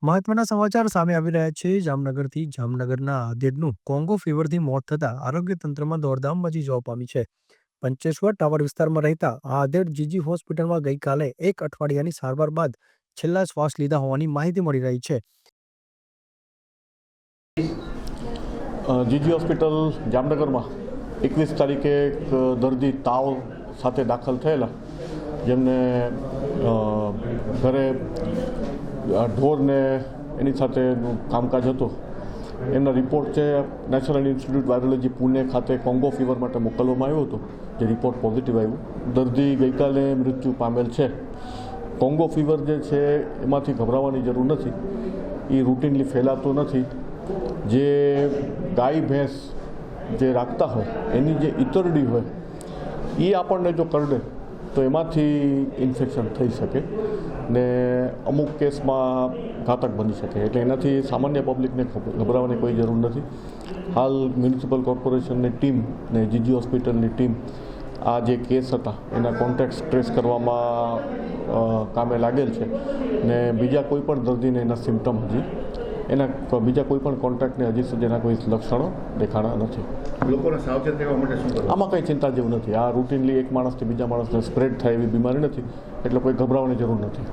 મહત્વના સમાચાર સામે આવી રહ્યા છે. જામનગરથી જામનગરના આધેડનું કોંગો ફીવરથી મોત થતાં આરોગ્ય તંત્રમાં દોડધામ મચી જવા પામી છે. પંચેશ્વર ટાવર વિસ્તારમાં રહેતા આ આધેડ જીજી હોસ્પિટલમાં ગઈકાલે 1 અઠવાડિયાની સારવાર બાદ છેલ્લા શ્વાસ લીધા હોવાની માહિતી મળી રહી છે. જીજી હોસ્પિટલ જામનગરમાં 21 તારીખે એક દર્દી તાવ સાથે દાખલ થયેલા, જેમને ઘરે ઢોરને એની સાથેનું કામકાજ હતું. એમના રિપોર્ટ છે નેશનલ ઇન્સ્ટિટ્યૂટ વાયરોલોજી પુણે ખાતે કોંગો ફીવર માટે મોકલવામાં આવ્યો હતો, જે રિપોર્ટ પોઝિટિવ આવ્યું. દર્દી ગઈકાલે મૃત્યુ પામેલ છે. કોંગો ફીવર જે છે એમાંથી ગભરાવાની જરૂર નથી. એ રૂટીનલી ફેલાતો નથી. જે ગાય ભેંસ જે રાખતા હોય એની જે ઈતરડી હોય એ આપણને જો કરડે તો એમાંથી ઇન્ફેક્શન થઈ શકે ને અમુક કેસમાં ઘાતક બની શકે. એટલે એનાથી સામાન્ય પબ્લિકને ગભરાવાની કોઈ જરૂર નથી. હાલ મ્યુનિસિપલ કોર્પોરેશનની ટીમ ને જીજી હોસ્પિટલની ટીમ આ જે કેસ હતા એના કોન્ટેક્ટ ટ્રેસ કરવામાં કામે લાગેલ છે ને બીજા કોઈ પણ દર્દીને એના સિમ્ટમ બીજા કોઈ પણ કોન્ટેક્ટને હજી સુધી એના કોઈ લક્ષણો દેખાણા નથી. લોકોને સાવચેત રહેવા માટે શું કરવું? આમાં કંઈ ચિંતા જેવું નથી. આ રૂટીનલી એક માણસથી બીજા માણસને સ્પ્રેડ થાય એવી બીમારી નથી, એટલે કોઈ ગભરાવાની જરૂર નથી.